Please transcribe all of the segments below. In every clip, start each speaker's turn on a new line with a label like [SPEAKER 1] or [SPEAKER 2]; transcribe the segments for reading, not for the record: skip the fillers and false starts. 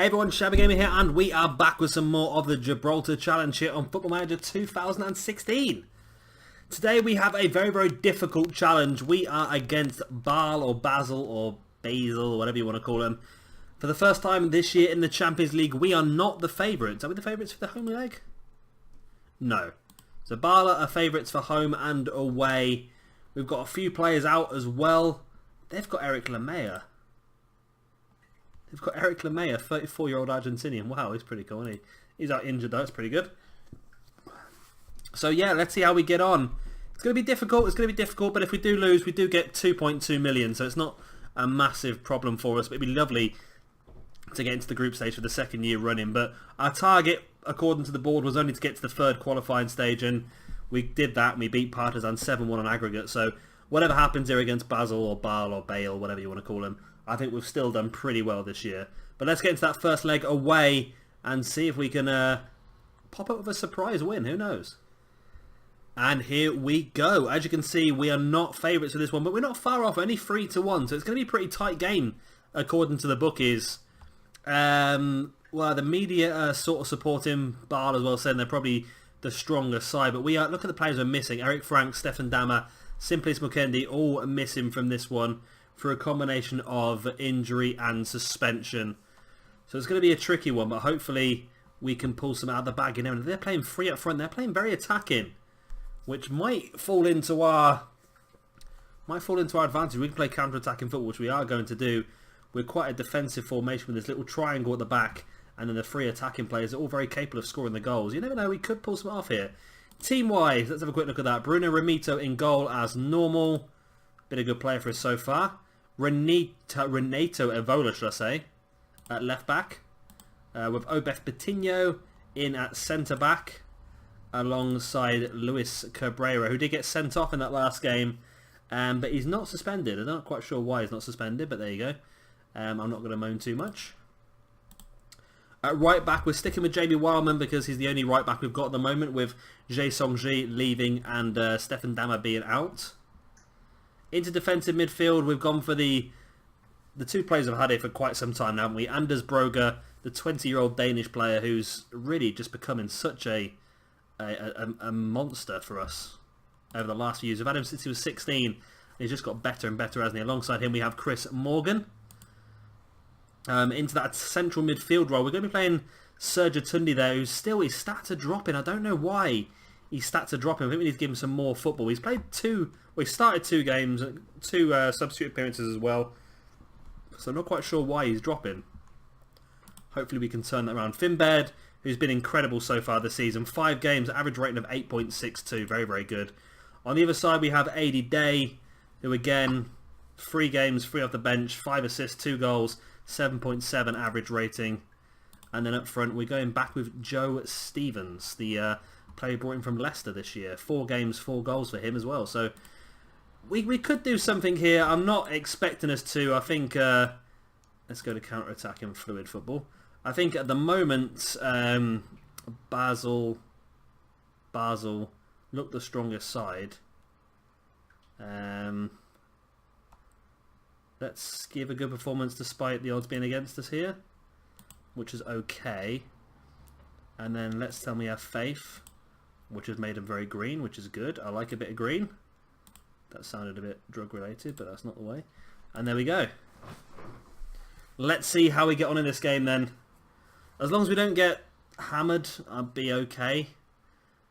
[SPEAKER 1] Hey everyone, Shabby Gamer here, and we are back with some more of the Gibraltar Challenge here on Football Manager 2016. Today we have a very difficult challenge. We are against Basel or Basel, whatever you want to call them. For the first time this year in the Champions League, we are not the favourites. Are we the favourites for the home leg? No. So Basel are favourites for home and away. We've got a few players out as well. They've got Eric Lamela. They've got Eric Lamela, 34-year-old Argentinian. Wow, he's pretty cool, isn't he? He's out injured though, it's pretty good. So yeah, let's see how we get on. It's going to be difficult, but if we do lose, we do get 2.2 million, so it's not a massive problem for us, but it'd be lovely to get into the group stage for the second year running. But our target, according to the board, was only to get to the third qualifying stage, and we did that, and we beat Partizan 7-1 on aggregate, so whatever happens here against Basel or Bale or Bale, whatever you want to call them, I think we've still done pretty well this year. But let's get into that first leg away and see if we can pop up with a surprise win. Who knows? And here we go. As you can see, we are not favourites for this one, but we're not far off. Only 3-1, so it's going to be a pretty tight game according to the bookies. Well, the media sort of supporting Basel as well, saying they're probably the stronger side. But we are. Look at the players we're missing: Eric Frank, Stefan Dama, Simplice Mukendi, all missing from this one, for a combination of injury and suspension. So it's going to be a tricky one, but hopefully we can pull some out of the bag. You know, they're playing free up front. They're playing very attacking, which might fall into our advantage. We can play counter-attacking football, which we are going to do. We're quite a defensive formation with this little triangle at the back, and then the free attacking players are all very capable of scoring the goals. You never know, we could pull some off here. Team-wise, let's have a quick look at that. Bruno Ramito in goal as normal. Been a good player for us so far. Renato Evola, should I say, at left back. With Obeth Betinho in at centre back, alongside Luis Cabrera, who did get sent off in that last game, but he's not suspended. I'm not quite sure why he's not suspended, but there you go. I'm not going to moan too much. At right back, we're sticking with Jamie Wildman because he's the only right back we've got at the moment, with Jae Song-ji leaving and Stefan Dama being out. Into defensive midfield, we've gone for the two players I've had here for quite some time now, haven't we? Anders Broger, the 20-year-old Danish player who's really just becoming such a monster for us over the last few years. We've had him since he was 16, and he's just got better and better, hasn't he? Alongside him, we have Chris Morgan. Into that central midfield role, we're going to be playing Serge Tundi there, who's still, his stats are dropping. I don't know why his stats are dropping. I think we need to give him some more football. He's played he started 2 games, 2 substitute appearances as well. So I'm not quite sure why he's dropping. Hopefully we can turn that around. Finbaird, who's been incredible so far this season. 5 games, average rating of 8.62. Very good. On the other side we have Adi Day, who again, 3 games, 3 off the bench, 5 assists, 2 goals, 7.7 average rating. And then up front we're going back with Joe Stevens, the player brought in from Leicester this year. 4 games, 4 goals for him as well. So we could do something here. I'm not expecting us to. I think let's go to counter-attack and fluid football. I think at the moment Basel look the strongest side. Let's give a good performance despite the odds being against us here, which is okay. And then let's tell me have faith, which has made them very green, which is good. I like a bit of green. That sounded a bit drug related, but that's not the way. And there we go. Let's see how we get on in this game then. As long as we don't get hammered, I'll be okay.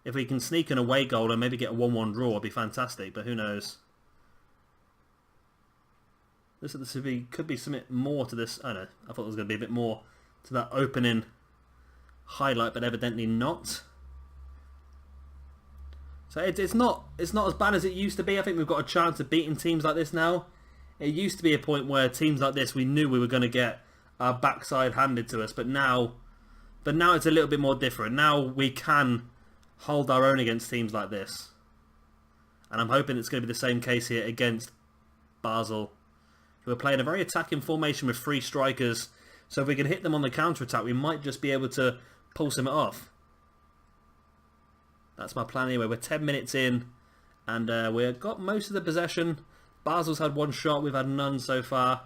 [SPEAKER 1] If we can sneak an away goal and maybe get a 1-1 draw, it'll be fantastic, but who knows. This could be something more to this. I don't know. I thought there was going to be a bit more to that opening highlight, but evidently not. So it's not as bad as it used to be. I think we've got a chance of beating teams like this now. It used to be a point where teams like this, we knew we were going to get our backside handed to us, but now it's a little bit more different. Now we can hold our own against teams like this, and I'm hoping it's going to be the same case here against Basel, who are playing a very attacking formation with 3 strikers. So if we can hit them on the counter-attack, we might just be able to pull some off. That's my plan anyway. We're 10 minutes in, and we've got most of the possession. Basel's had 1 shot, we've had none so far.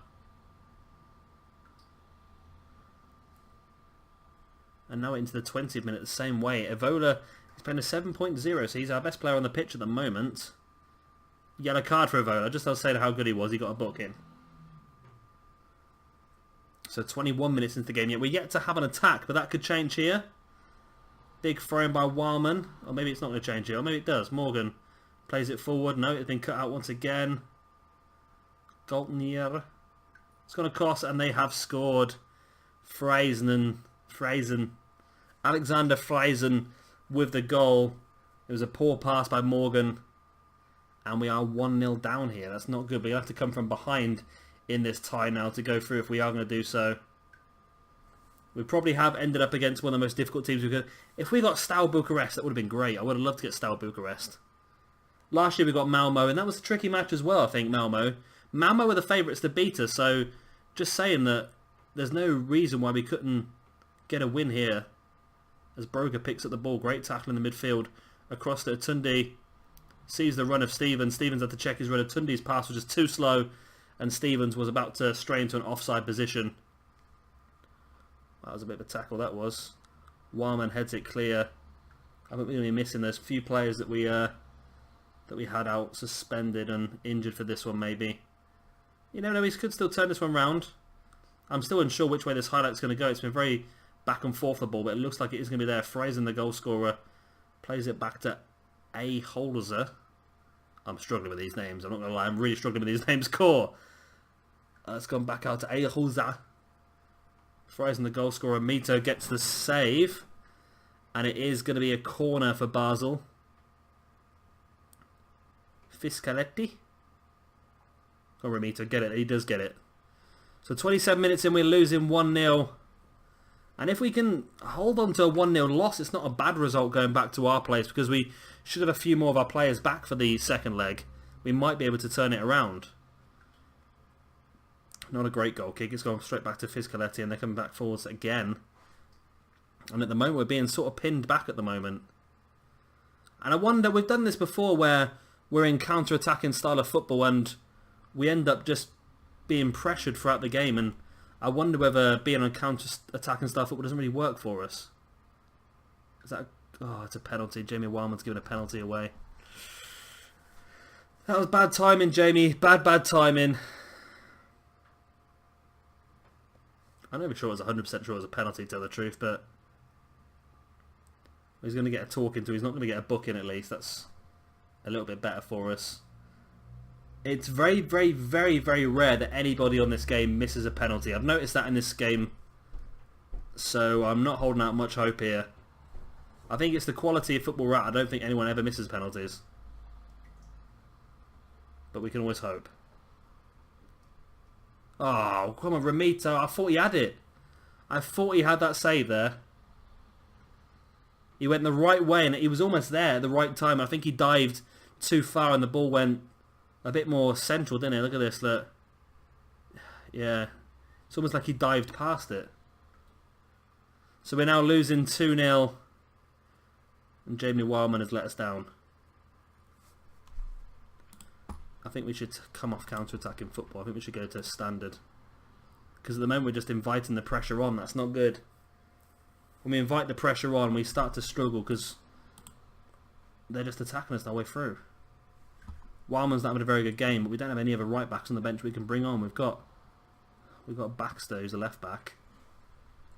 [SPEAKER 1] And now into the 20th minute the same way. Evola is playing a 7.0, so he's our best player on the pitch at the moment. Yellow card for Evola. Just I'll say how good he was. He got a booking. So 21 minutes into the game. Yet we're yet to have an attack, but that could change here. Big throw in by Wildman. Or maybe it's not going to change here. Or maybe it does. Morgan plays it forward. No, it's been cut out once again. Goltnier. It's gone across and they have scored. Frazen. Alexander Frazen with the goal. It was a poor pass by Morgan. And we are 1-0 down here. That's not good. But you have to come from behind in this tie now to go through if we are going to do so. We probably have ended up against one of the most difficult teams we could. If we got Steaua Bucharest, that would have been great. I would have loved to get Steaua Bucharest. Last year we got Malmo, and that was a tricky match as well, I think, Malmo. Malmo were the favourites to beat us, so just saying that there's no reason why we couldn't get a win here. As Broga picks up the ball, great tackle in the midfield across to Tundi. Sees the run of Stevens. Stevens had to check his run. Tundi's pass was just too slow, and Stevens was about to stray into an offside position. That was a bit of a tackle, that was. Warman heads it clear. I think we're going to be missing those few players that we had out suspended and injured for this one, maybe. You never know, he could still turn this one round. I'm still unsure which way this highlight's going to go. It's been very back and forth the ball, but it looks like it is going to be there. Frazen, the goal scorer, plays it back to A. Holzer. I'm struggling with these names. I'm not going to lie. I'm really struggling with these names. Core. It's gone back out to A. Holzer. Frazen, the goal scorer. Mito gets the save. And it is going to be a corner for Basel. Fiscaletti. Oh, Ramito, get it. He does get it. So 27 minutes in, we're losing 1-0. And if we can hold on to a 1-0 loss, it's not a bad result going back to our place, because we should have a few more of our players back for the second leg. We might be able to turn it around. Not a great goal kick. It's gone straight back to Fiscaletti, and they're coming back forwards again. And at the moment, we're being sort of pinned back at the moment. And I wonder, we've done this before where we're in counter-attacking style of football and we end up just being pressured throughout the game, and I wonder whether being on counter-attacking style football doesn't really work for us. Is that... Oh, it's a penalty. Jamie Wildman's given a penalty away. That was bad timing, Jamie. Bad timing. I'm not even sure it was 100% sure it was a penalty, to tell the truth, but he's going to get a talking to. He's not going to get a booking at least. That's a little bit better for us. It's very, very, very, very rare that anybody on this game misses a penalty. I've noticed that in this game, so I'm not holding out much hope here. I think it's the quality of football we're at. I don't think anyone ever misses penalties. But we can always hope. Oh, come on, Ramito. I thought he had it. I thought he had that save there. He went the right way, and he was almost there at the right time. I think he dived too far, and the ball went a bit more central, didn't it? Look at this, look. Yeah. It's almost like he dived past it. So we're now losing 2-0. And Jamie Wildman has let us down. I think we should come off counter-attacking football. I think we should go to standard. Because at the moment we're just inviting the pressure on. That's not good. When we invite the pressure on, we start to struggle because they're just attacking us our way through. Wildman's not having a very good game, but we don't have any other right backs on the bench we can bring on. We've got Baxter, who's a left back.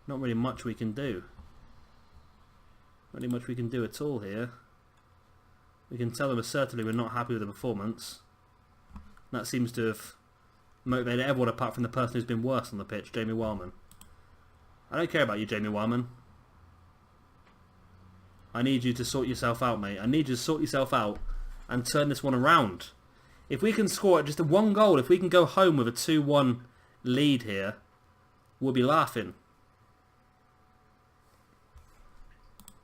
[SPEAKER 1] Not really much we can do. Not really much we can do at all here. We can tell them assertively we're not happy with the performance. That seems to have motivated everyone apart from the person who's been worse on the pitch, Jamie Wildman. I don't care about you, Jamie Wildman. I need you to sort yourself out, mate. I need you to sort yourself out and turn this one around. If we can score just a one goal, if we can go home with a 2-1 lead here, we'll be laughing.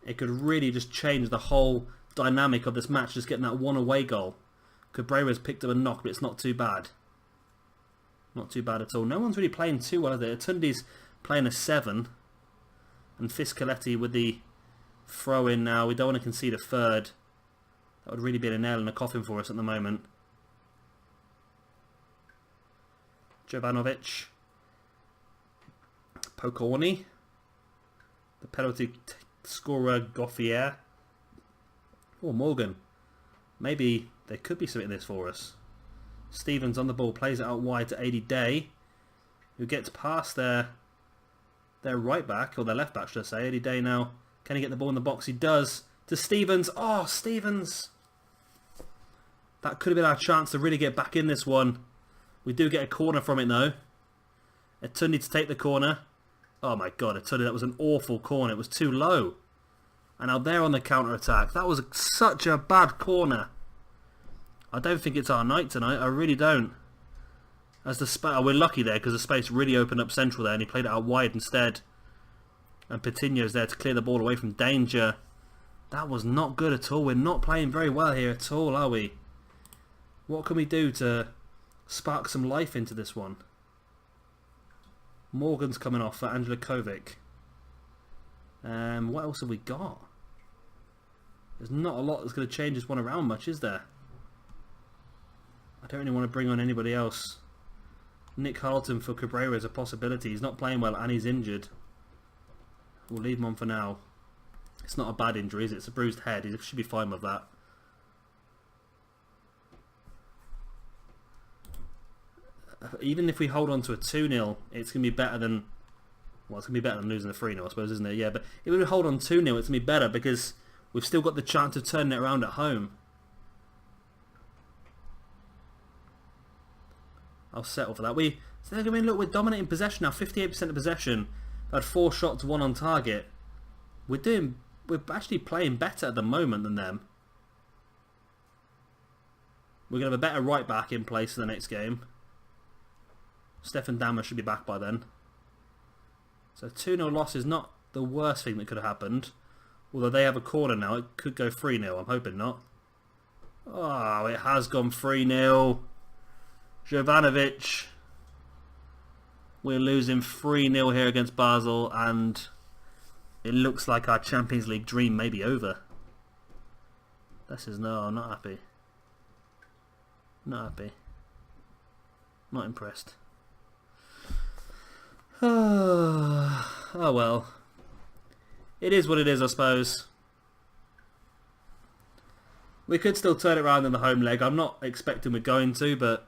[SPEAKER 1] It could really just change the whole dynamic of this match, just getting that one away goal. Cabrera's picked up a knock, but it's not too bad. Not too bad at all. No one's really playing too well, is it? Tundi's playing a 7. And Fiscaletti with the throw-in now. We don't want to concede a third. That would really be a nail in the coffin for us at the moment. Jovanovic. Pokorny. The penalty scorer Goffier. Oh, Morgan. Maybe there could be something in this for us. Stevens on the ball, plays it out wide to 80 Day, who gets past their right back, or their left back should I say. 80 Day now, can he get the ball in the box? He does, to Stevens. Oh, Stevens! That could have been our chance to really get back in this one. We do get a corner from it though. Etundi to take the corner. Oh my god, Etundi, that was an awful corner. It was too low. And now they're on the counter-attack. That was such a bad corner. I don't think it's our night tonight. I really don't. As the we're lucky there because the space really opened up central there and he played it out wide instead. And Patino's there to clear the ball away from danger. That was not good at all. We're not playing very well here at all, are we? What can we do to spark some life into this one? Morgan's coming off for Angela Kovic. What else have we got? There's not a lot that's going to change this one around much, is there? I don't really want to bring on anybody else. Nick Harlton for Cabrera is a possibility. He's not playing well and he's injured. We'll leave him on for now. It's not a bad injury, it's a bruised head. He should be fine with that. Even if we hold on to a 2-0, it's going to be better than... Well, it's going to be better than losing a 3-0, I suppose, isn't it? Yeah, but if we hold on 2-0, it's going to be better because we've still got the chance of turning it around at home. I'll settle for that. So they're going to look, we're dominating possession now, 58% of possession. We've had 4 shots, 1 on target. We're actually playing better at the moment than them. We're going to have a better right back in place for the next game. Stefan Dammer should be back by then. So 2-0 loss is not the worst thing that could have happened. Although they have a corner now, it could go 3-0. I'm hoping not. Oh, it has gone 3-0. Jovanovic. We're losing 3-0 here against Basel, and it looks like our Champions League dream may be over. This is no, I'm not happy. Not happy. Not impressed. Oh well. It is what it is, I suppose. We could still turn it around in the home leg. I'm not expecting we're going to, but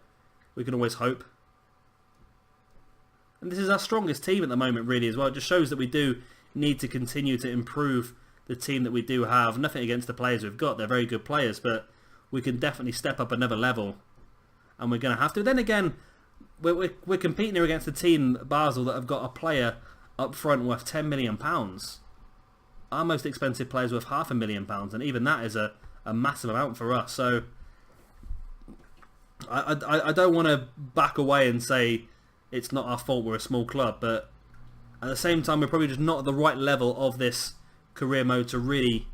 [SPEAKER 1] we can always hope. And this is our strongest team at the moment, really, as well. It just shows that we do need to continue to improve the team that we do have. Nothing against the players we've got. They're very good players, but we can definitely step up another level. And we're going to have to. Then again, we're competing here against a team, Basel, that have got a player up front worth £10 million. Our most expensive player is worth £500,000, and even that is a massive amount for us. So I don't want to back away and say it's not our fault, we're a small club, but at the same time we're probably just not at the right level of this career mode to really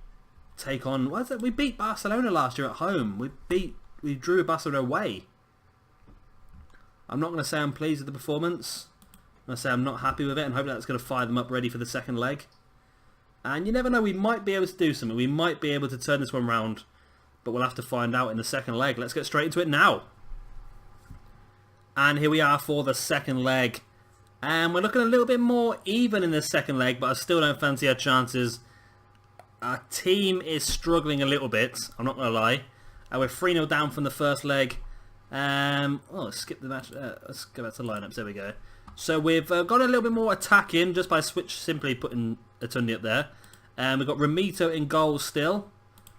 [SPEAKER 1] take on... What is it? We beat Barcelona last year at home. We drew Barcelona away. I'm not going to say I'm pleased with the performance. I'm going to say I'm not happy with it, and hope that's going to fire them up ready for the second leg. And you never know, we might be able to do something. We might be able to turn this one round, but we'll have to find out in the second leg. Let's get straight into it now. And here we are for the second leg. And we're looking a little bit more even in the second leg, but I still don't fancy our chances. Our team is struggling a little bit, I'm not going to lie. We're 3-0 down from the first leg. Let's skip the match. Let's go back to lineups. There we go. So we've got a little bit more attacking just by simply putting Etundi up there. We've got Ramito in goal still,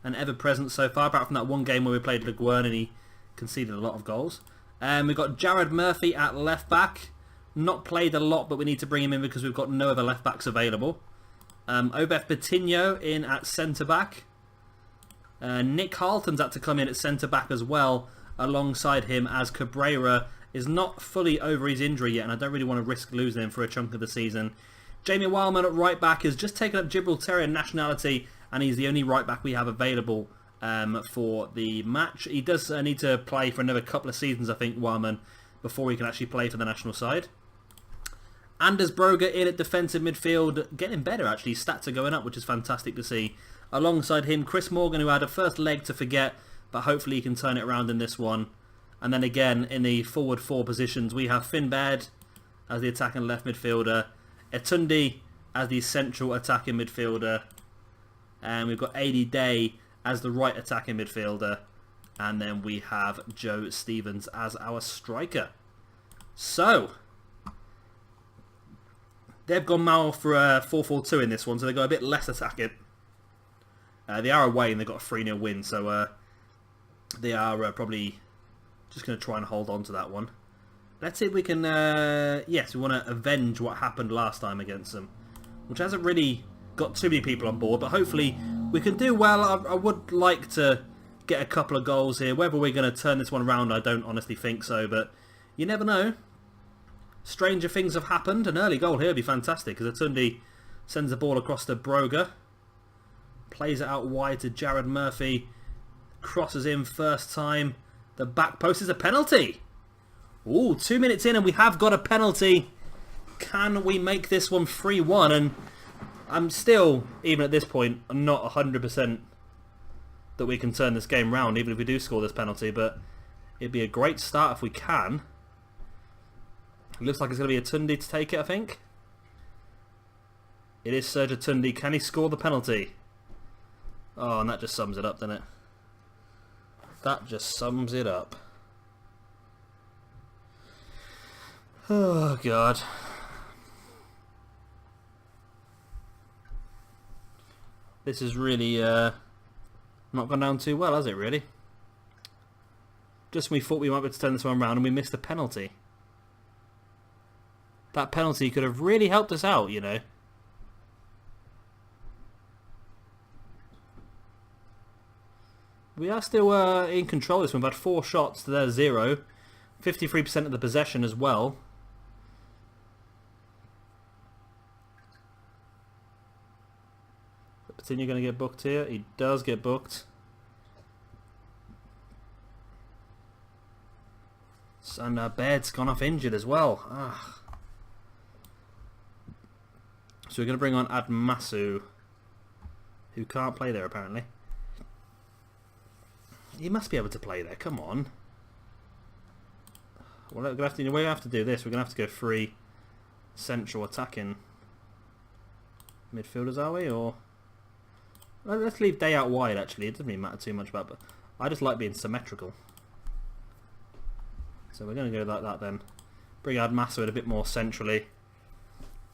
[SPEAKER 1] and ever present so far, apart from that one game where we played Le Guern and he conceded a lot of goals. We've got Jared Murphy at left back. Not played a lot, but we need to bring him in because we've got no other left backs available. Obeth Patino in at centre back. Nick Harlton's had to come in at centre back as well, alongside him, as Cabrera is not fully over his injury yet, and I don't really want to risk losing him for a chunk of the season. Jamie Wildman at right back has just taken up Gibraltarian nationality, and he's the only right back we have available for the match. He does need to play for another couple of seasons, I think, Wildman, before he can actually play for the national side. Anders Broger in at defensive midfield, getting better actually. Stats are going up, which is fantastic to see. Alongside him, Chris Morgan, who had a first leg to forget, but hopefully he can turn it around in this one. And then again, in the forward 4 positions, we have Finn Baird as the attacking left midfielder. Etundi as the central attacking midfielder. And we've got AD Day as the right attacking midfielder. And then we have Joe Stevens as our striker. So, they've gone mal for a 4-4-2 in this one, so they've got a bit less attacking. They are away and they've got a 3-0 win, so they are probably just going to try and hold on to that one. Let's see if we can... yes, we want to avenge what happened last time against them, which hasn't really got too many people on board, but hopefully we can do well. I would like to get a couple of goals here. Whether we're going to turn this one around, I don't honestly think so, but you never know. Stranger things have happened. An early goal here would be fantastic, because Atundi sends the ball across to Broga. Plays it out wide to Jared Murphy. Crosses in first time. The back post is a penalty. Ooh, 2 minutes in and we have got a penalty. Can we make this one 3-1? And I'm still, even at this point, I'm not 100% that we can turn this game round, even if we do score this penalty. But it'd be a great start if we can. It looks like it's going to be Atundi to take it, I think. It is Serge Atundi. Can he score the penalty? Oh, and that just sums it up, doesn't it? That just sums it up. Oh, God. This is really not gone down too well, has it, really? Just when we thought we might be able to turn this one around and we missed the penalty. That penalty could have really helped us out, you know. We are still in control of this one. We've had 4 shots to their 0. 53% of the possession as well. Patino going to get booked here. He does get booked. And Baird's gone off injured as well. Ah. So we're going to bring on Admasu, who can't play there apparently. He must be able to play there, come on. Well, we're going to have to do this. We're going to have to go 3 central attacking midfielders, are we? Or well, let's leave Day out wide, actually. It doesn't really matter too much about it, but I just like being symmetrical. So we're going to go like that then. Bring Admasu in a bit more centrally.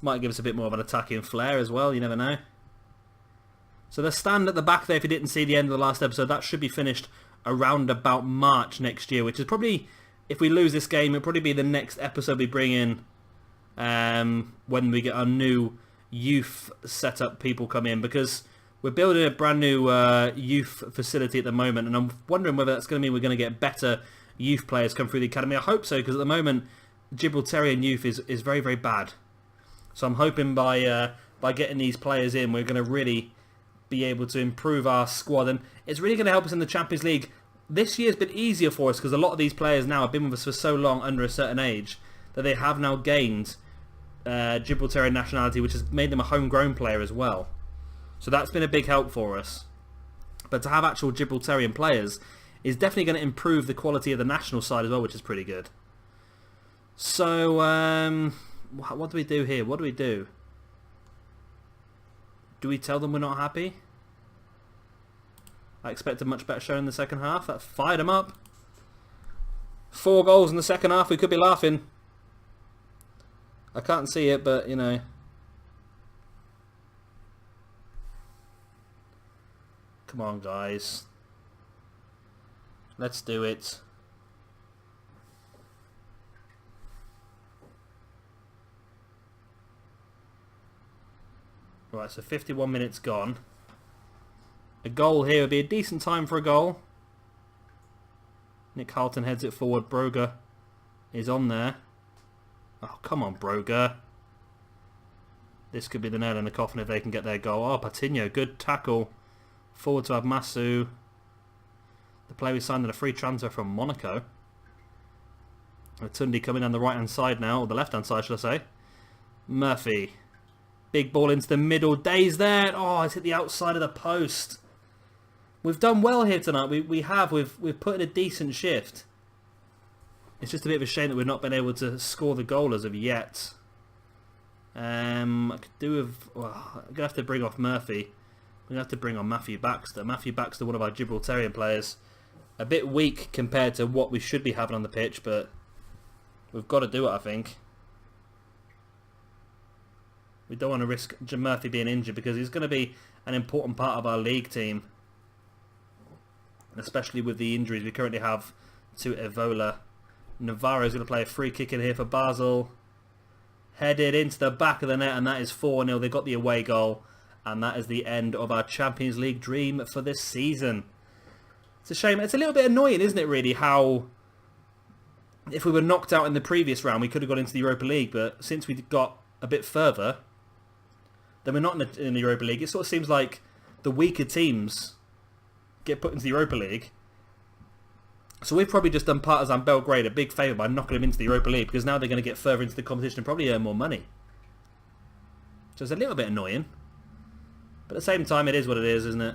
[SPEAKER 1] Might give us a bit more of an attacking flair as well, you never know. So the stand at the back there, if you didn't see the end of the last episode, that should be finished around about March next year, which is probably, if we lose this game, it'll probably be the next episode we bring in when we get our new youth setup people come in, because we're building a brand new youth facility at the moment, and I'm wondering whether that's going to mean we're going to get better youth players come through the academy. I hope so, because at the moment Gibraltarian youth is very, very bad. So I'm hoping by getting these players in, we're going to really be able to improve our squad, and it's really going to help us in the Champions League. This year's been easier for us because a lot of these players now have been with us for so long under a certain age that they have now gained Gibraltarian nationality, which has made them a homegrown player as well. So that's been a big help for us. But to have actual Gibraltarian players is definitely going to improve the quality of the national side as well, which is pretty good. So what do we do here? What do we do? Do we tell them we're not happy? I expect a much better show in the second half. That fired them up. 4 goals in the second half. We could be laughing. I can't see it, but, you know. Come on, guys. Let's do it. Right, so 51 minutes gone. A goal here would be a decent time for a goal. Nick Carlton heads it forward. Broga is on there. Oh, come on, Broga. This could be the nail in the coffin if they can get their goal. Oh, Patino, good tackle. Forward to Admasu. The player we signed on a free transfer from Monaco. Atundi coming down the right-hand side now, or the left-hand side, should I say. Murphy. Big ball into the middle. Day's there. Oh, it's hit the outside of the post. We've done well here tonight. We've put in a decent shift. It's just a bit of a shame that we've not been able to score the goal as of yet. I could do with... Well, I'm going to have to bring off Murphy. I'm going to have to bring on Matthew Baxter. Matthew Baxter, one of our Gibraltarian players. A bit weak compared to what we should be having on the pitch, but we've got to do it, I think. We don't want to risk Murphy being injured because he's going to be an important part of our league team. Especially with the injuries we currently have to Evola. Navarro's going to play a free kick in here for Basel. Headed into the back of the net, and that is 4-0. They got the away goal, and that is the end of our Champions League dream for this season. It's a shame. It's a little bit annoying, isn't it, really, how if we were knocked out in the previous round, we could have got into the Europa League, but since we got a bit further, then we're not in the Europa League. It sort of seems like the weaker teams get put into the Europa League. So we've probably just done Partizan Belgrade a big favour by knocking them into the Europa League, because now they're going to get further into the competition and probably earn more money. So it's a little bit annoying. But at the same time, it is what it is, isn't it?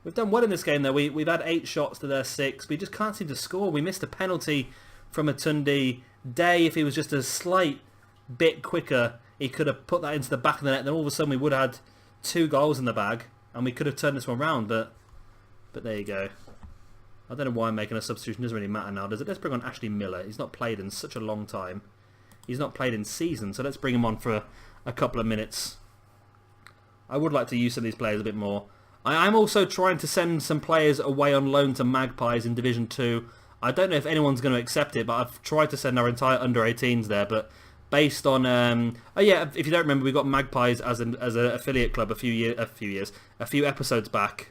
[SPEAKER 1] We've done well in this game, though. We've had 8 shots to their 6. We just can't seem to score. We missed a penalty from Atundi. Day, if he was just a slight bit quicker, he could have put that into the back of the net. Then all of a sudden, we would have had 2 goals in the bag, and we could have turned this one round, but there you go. I don't know why I'm making a substitution. It doesn't really matter now, does it? Let's bring on Ashley Miller. He's not played in such a long time. He's not played in season, so let's bring him on for a couple of minutes. I would like to use some of these players a bit more. I'm also trying to send some players away on loan to Magpies in Division 2. I don't know if anyone's going to accept it, but I've tried to send our entire under-18s there, but based on... oh yeah, if you don't remember, we got Magpies as an affiliate club a few episodes back.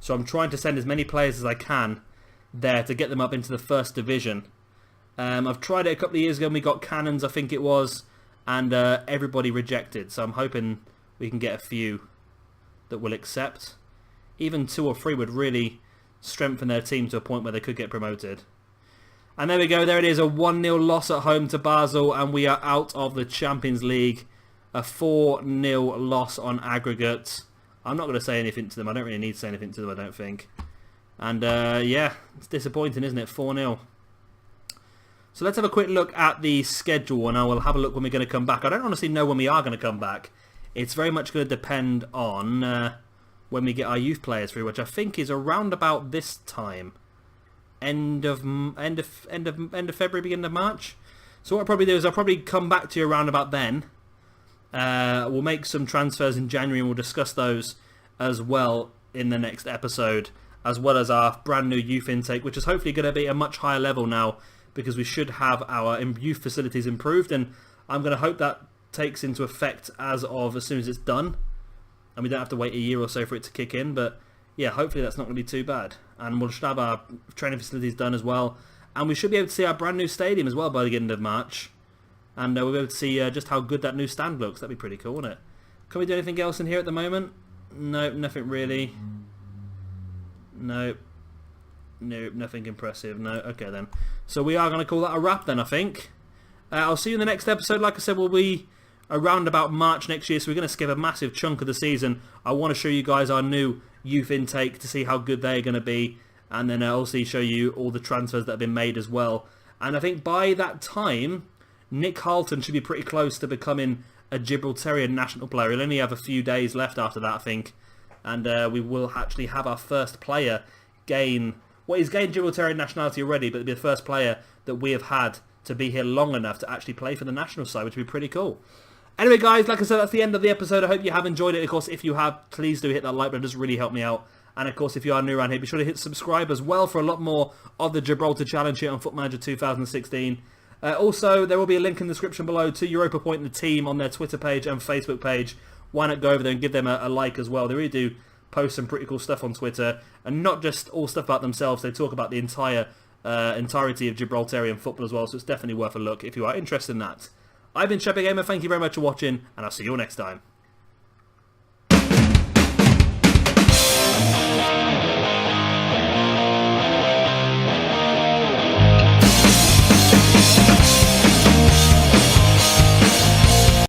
[SPEAKER 1] So I'm trying to send as many players as I can there to get them up into the first division. I've tried it a couple of years ago and we got Cannons, I think it was, and everybody rejected. So I'm hoping we can get a few that will accept. Even 2 or 3 would really strengthen their team to a point where they could get promoted. And there we go, there it is, a 1-0 loss at home to Basel, and we are out of the Champions League. A 4-0 loss on aggregate. I'm not going to say anything to them. I don't really need to say anything to them, I don't think. And yeah, it's disappointing, isn't it? 4-0. So let's have a quick look at the schedule, and I will have a look when we're going to come back. I don't honestly know when we are going to come back. It's very much going to depend on when we get our youth players through, which I think is around about this time. End of February, beginning of March. So what I'll probably do is I'll probably come back to you around about then. We'll make some transfers in January and we'll discuss those as well in the next episode, as well as our brand new youth intake, which is hopefully going to be a much higher level now, because we should have our youth facilities improved, and I'm going to hope that takes into effect as soon as it's done, and we don't have to wait a year or so for it to kick in. But yeah, hopefully that's not going to be too bad, and we'll should have our training facilities done as well, and we should be able to see our brand new stadium as well by the end of March. And we'll be able to see just how good that new stand looks. That'd be pretty cool, wouldn't it? Can we do anything else in here at the moment? Nope, nothing really. Nope. Nope, nothing impressive. No, okay then. So we are going to call that a wrap then, I think. I'll see you in the next episode. Like I said, we'll be around about March next year, so we're going to skip a massive chunk of the season. I want to show you guys our new youth intake to see how good they're going to be, and then I'll also show you all the transfers that have been made as well. And I think by that time, Nick Halton should be pretty close to becoming a Gibraltarian national player. He'll only have a few days left after that, I think. And we will actually have our first player gain... Well, he's gained Gibraltarian nationality already, but it'll be the first player that we have had to be here long enough to actually play for the national side, which would be pretty cool. Anyway, guys, like I said, that's the end of the episode. I hope you have enjoyed it. Of course, if you have, please do hit that like button. It does really help me out. And of course, if you are new around here, be sure to hit subscribe as well for a lot more of the Gibraltar Challenge here on Football Manager 2016. Also, there will be a link in the description below to Europa Point and the team on their Twitter page and Facebook page. Why not go over there and give them a like as well? They really do post some pretty cool stuff on Twitter, and not just all stuff about themselves. They talk about the entirety of Gibraltarian football as well, so it's definitely worth a look if you are interested in that. I've been Shepherd Gamer, thank you very much for watching, and I'll see you all next time.